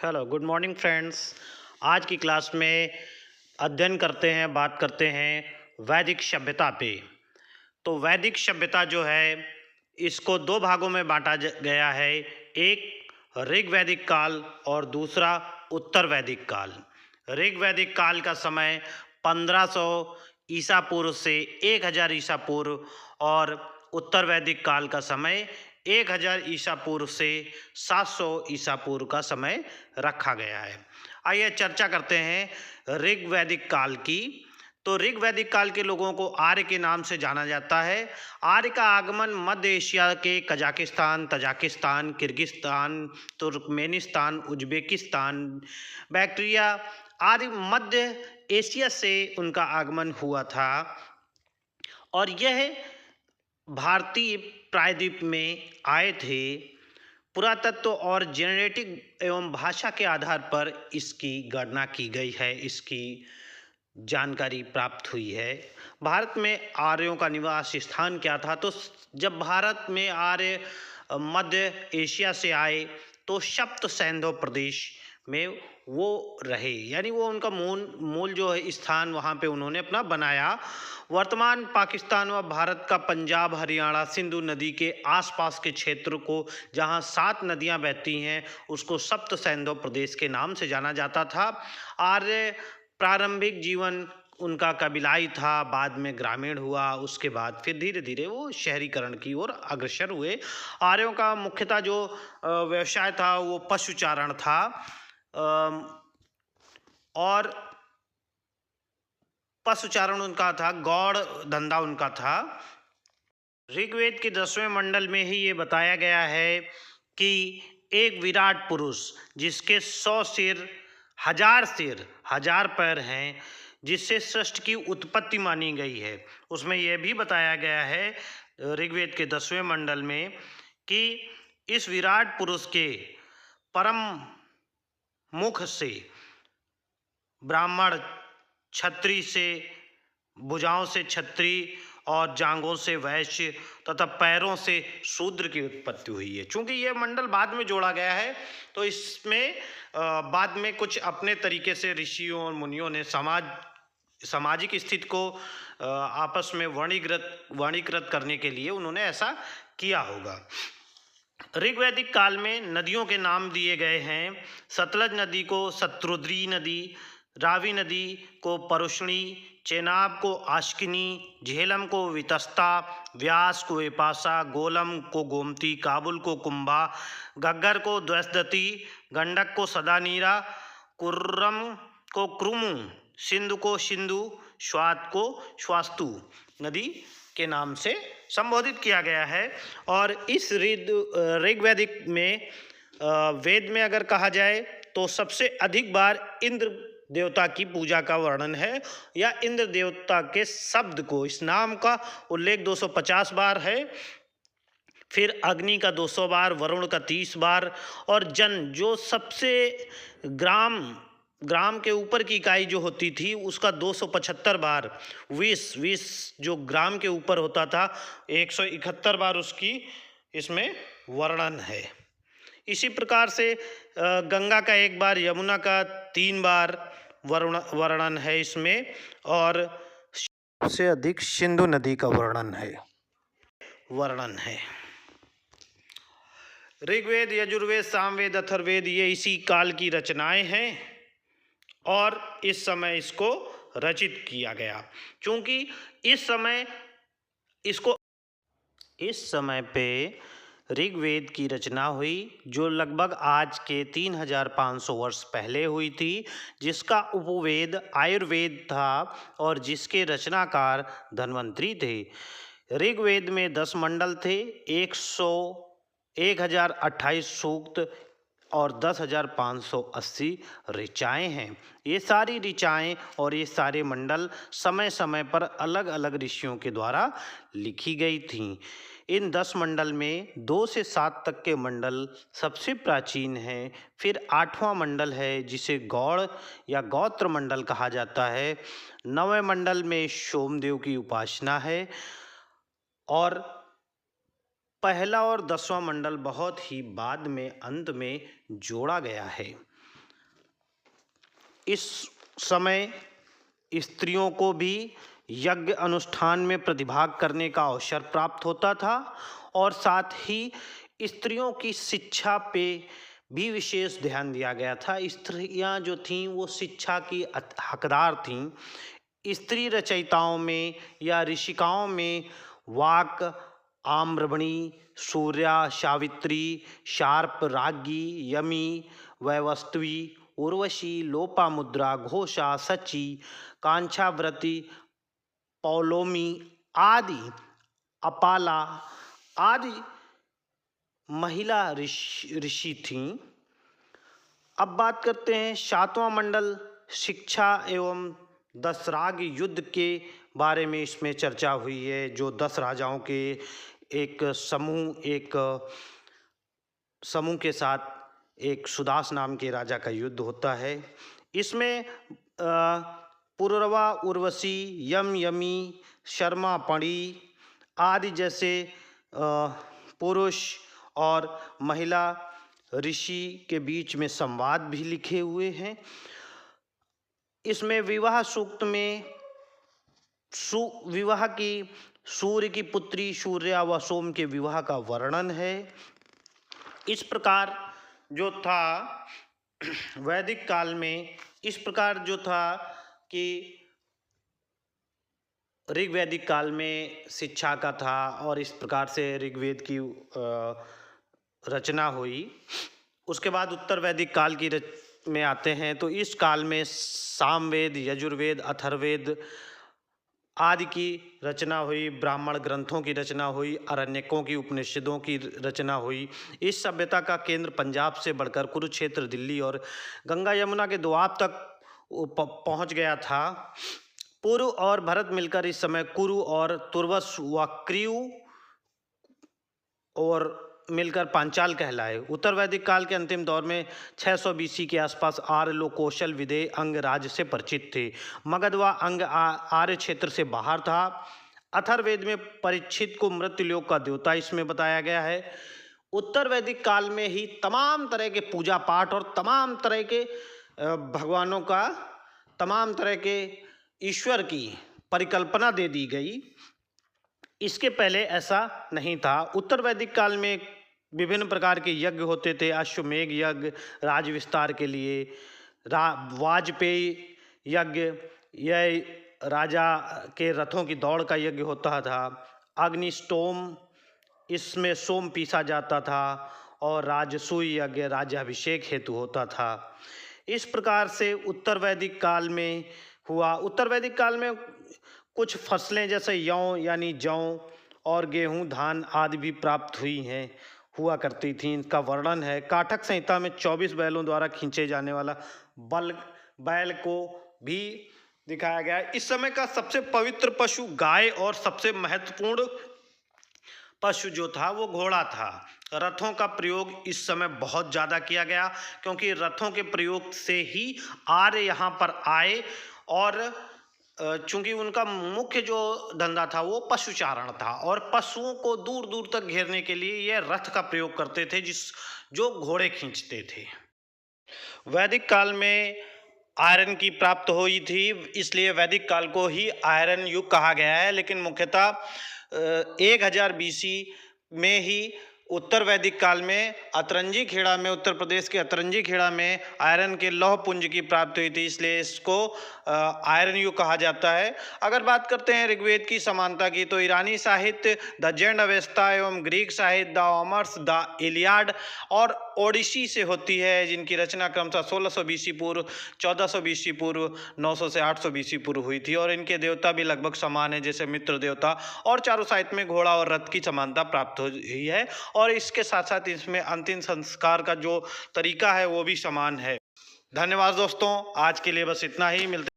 Hello good morning friends. आज की class में अध्ययन करते हैं, बात करते हैं वैदिक सभ्यता पे। तो वैदिक सभ्यता जो है इसको दो भागों में बांटा गया है। एक ऋग वैदिक काल और दूसरा उत्तर वैदिक काल। ऋग वैदिक काल का समय 1500 ईसा पूर्व से 1000 ईसा पूर्व और उत्तर वैदिक काल का समय 1000 ईसा पूर्व से 700 ईसा पूर्व का समय रखा गया है। आइए चर्चा करते हैं ऋग वैदिक काल की। तो ऋग वैदिक काल के लोगों को आर्य के नाम से जाना जाता है। आर्य का आगमन मध्य एशिया के Kazakhstan, Tajikistan, Kyrgyzstan, Turkmenistan, Uzbekistan, Bactria आदि मध्य एशिया से उनका आगमन हुआ था और यह भारतीय प्रायद्वीप में आए थे। पुरातत्व और जेनेटिक एवं भाषा के आधार पर इसकी गणना की गई है, इसकी जानकारी प्राप्त हुई है। भारत में आर्यों का निवास स्थान क्या था? तो जब भारत में आर्य मध्य एशिया से आए तो सप्त सैंधव प्रदेश में वो रहे, यानी वो उनका मूल जो है स्थान वहाँ पे उन्होंने अपना बनाया। वर्तमान पाकिस्तान व भारत का पंजाब, हरियाणा, सिंधु नदी के आसपास के क्षेत्र को जहाँ 7 नदियाँ बहती हैं उसको सप्त सैंधव प्रदेश के नाम से जाना जाता था। आर्य प्रारंभिक जीवन उनका कबीलाई था, बाद में ग्रामीण हुआ, उसके बाद फिर धीरे धीरे वो शहरीकरण की ओर अग्रसर हुए। आर्यों का मुख्यतः जो व्यवसाय था वो पशुचारण था और पशुचारण उनका था, गौड़ धंधा उनका था। ऋग्वेद के 10वें मंडल में ही ये बताया गया है कि एक विराट पुरुष जिसके 100 सिर, 1000 पैर हैं, जिससे सृष्टि की उत्पत्ति मानी गई है। उसमें यह भी बताया गया है ऋग्वेद के 10वें मंडल में कि इस विराट पुरुष के परम मुख से ब्राह्मण, क्षत्रिय से भुजाओं से क्षत्रिय और जांघों से वैश्य तथा पैरों से शूद्र की उत्पत्ति हुई है। चूंकि यह मंडल बाद में जोड़ा गया है तो इसमें बाद में कुछ अपने तरीके से ऋषियों और मुनियों ने सामाजिक स्थिति को आपस में वर्णीकृत करने के लिए उन्होंने ऐसा किया होगा। ऋग्वैदिक काल में नदियों के नाम दिए गए हैं। सतलज नदी को शत्रुद्री नदी, रावी नदी को परुष्णी, चेनाब को आश्किनी, झेलम को वितस्ता, व्यास को विपाशा, गोलम को गोमती, काबुल को कुंभा, घग्गर को द्वैसदती, गंडक को सदानीरा, कुर्रम को क्रुमु, सिंधु को सिंधु, स्वात को स्वास्तु नदी के नाम से संबोधित किया गया है। और इस ऋग्वैदिक में वेद में अगर कहा जाए तो सबसे अधिक बार इंद्र देवता की पूजा का वर्णन है, या इंद्र देवता के शब्द को, इस नाम का उल्लेख 250 बार है। फिर अग्नि का 200 बार, वरुण का 30 बार और जन जो सबसे ग्राम के ऊपर की इकाई जो होती थी उसका 275 बार, विष जो ग्राम के ऊपर होता था 171 बार उसकी इसमें वर्णन है। इसी प्रकार से गंगा का 1 बार, यमुना का 3 बार वर्णन है इसमें, और सबसे अधिक सिंधु नदी का वर्णन है। ऋग्वेद, यजुर्वेद, सामवेद, अथर्ववेद ये इसी काल की रचनाएं हैं और इस समय इसको रचित किया गया। क्योंकि इस समय पे ऋग्वेद की रचना हुई जो लगभग आज के 3500 वर्ष पहले हुई थी, जिसका उपवेद आयुर्वेद था और जिसके रचनाकार धन्वंतरी थे। ऋग्वेद में 10 मंडल थे, 1028 सूक्त और 10,580 ऋचाएँ हैं। ये सारी ऋचाएँ और ये सारे मंडल समय समय पर अलग अलग ऋषियों के द्वारा लिखी गई थीं। इन 10 मंडल में 2 से 7 तक के मंडल सबसे प्राचीन हैं। फिर 8वां मंडल है जिसे गौड़ या गोत्र मंडल कहा जाता है। 9वें मंडल में सोमदेव की उपासना है और पहला और 10वां मंडल बहुत ही बाद में अंत में जोड़ा गया है। इस समय स्त्रियों को भी यज्ञ अनुष्ठान में प्रतिभाग करने का अवसर प्राप्त होता था और साथ ही स्त्रियों की शिक्षा पे भी विशेष ध्यान दिया गया था। स्त्रियां जो थीं वो शिक्षा की हकदार थीं। स्त्री रचयिताओं में या ऋषिकाओं में वाक, आम्रमणि, सूर्या, सावित्री, शार्प, राज्ञी, यमी, वैवस्वती, उर्वशी, लोपामुद्रा, घोषा, सची, कांक्षावृत्ति, पौलोमी आदि, अपाला आदि महिला ऋषि थीं। अब बात करते हैं सातवां मंडल शिक्षा एवं 10 राग युद्ध के बारे में। इसमें चर्चा हुई है। जो 10 राजाओं के एक समूह के साथ एक सुदास नाम के राजा का युद्ध होता है। इसमें पुरवा, उर्वशी, यमी, शर्मा, पणी आदि जैसे पुरुष और महिला ऋषि के बीच में संवाद भी लिखे हुए हैं। इसमें विवाह सूक्त में विवाह की सूर्य की पुत्री सूर्या व सोम के विवाह का वर्णन है। इस प्रकार जो था वैदिक काल में, इस प्रकार जो था कि ऋग्वैदिक काल में शिक्षा का था और इस प्रकार से ऋग्वेद की रचना हुई। उसके बाद उत्तर वैदिक काल की में आते हैं तो इस काल में सामवेद, यजुर्वेद, अथर्ववेद आदि की रचना हुई, ब्राह्मण ग्रंथों की रचना हुई, अरण्यकों की, उपनिषदों की रचना हुई। इस सभ्यता का केंद्र पंजाब से बढ़कर कुरुक्षेत्र, दिल्ली और गंगा यमुना के दोआब तक पहुंच गया था। पुरु और भरत मिलकर इस समय कुरु और तुर्वस व क्रियु और मिलकर पांचाल कहलाए। उत्तर वैदिक काल के अंतिम दौर में 600 BC के आसपास आर्य लोग कौशल, विदेह, अंग राज्य से परिचित थे। मगध व अंग आर्य क्षेत्र से बाहर था। अथर्ववेद में परीक्षित को मृत्युलोक का देवता इसमें बताया गया है। उत्तर वैदिक काल में ही तमाम तरह के पूजा पाठ और तमाम तरह के भगवानों का, तमाम तरह के ईश्वर की परिकल्पना दे दी गई। इसके पहले ऐसा नहीं था। उत्तर वैदिक काल में विभिन्न प्रकार के यज्ञ होते थे। अश्वमेघ यज्ञ राज विस्तार के लिए, वाजपेयी यज्ञ यह राजा के रथों की दौड़ का यज्ञ होता था। अग्निष्टोम, इसमें सोम पीसा जाता था और राजसूय यज्ञ राज्याभिषेक हेतु होता था। इस प्रकार से उत्तर वैदिक काल में हुआ। उत्तर वैदिक काल में कुछ फसलें जैसे यौ यानी जौ और गेहूं, धान आदि भी प्राप्त हुआ करती थी। इनका वर्णन है। काठक संहिता में 24 बैलों द्वारा खींचे जाने वाला बैल को भी दिखाया गया है। इस समय का सबसे पवित्र पशु गाय और सबसे महत्वपूर्ण पशु जो था वो घोड़ा था। रथों का प्रयोग इस समय बहुत ज़्यादा किया गया क्योंकि रथों के प्रयोग से ही आर्य यहाँ पर आए और चूंकि उनका मुख्य जो धंधा था वो पशुचारण था और पशुओं को दूर दूर तक घेरने के लिए ये रथ का प्रयोग करते थे जो घोड़े खींचते थे। वैदिक काल में आयरन की प्राप्त हुई थी, इसलिए वैदिक काल को ही आयरन युग कहा गया है। लेकिन मुख्यतः 1000 BC में ही उत्तर वैदिक काल में अतरंजी खेड़ा में, उत्तर प्रदेश के अतरंजी खेड़ा में आयरन के लौह पुंज की प्राप्ति हुई थी, इसलिए इसको आयरन युग कहा जाता है। अगर बात करते हैं ऋग्वेद की समानता की तो ईरानी साहित्य, द जेंड अवेस्ता एवं ग्रीक साहित्य द होमर्स, द इलियाड और ओडिसी से होती है, जिनकी रचना क्रमशः 1600 BC पूर्व, 1400 BC पूर्व, 900 से 800 BC पूर्व हुई थी और इनके देवता भी लगभग समान है, जैसे मित्र देवता, और चारों साहित्य में घोड़ा और रथ की समानता प्राप्त हुई है और इसके साथ साथ इसमें अंतिम संस्कार का जो तरीका है वो भी समान है। धन्यवाद दोस्तों, आज के लिए बस इतना ही। मिलते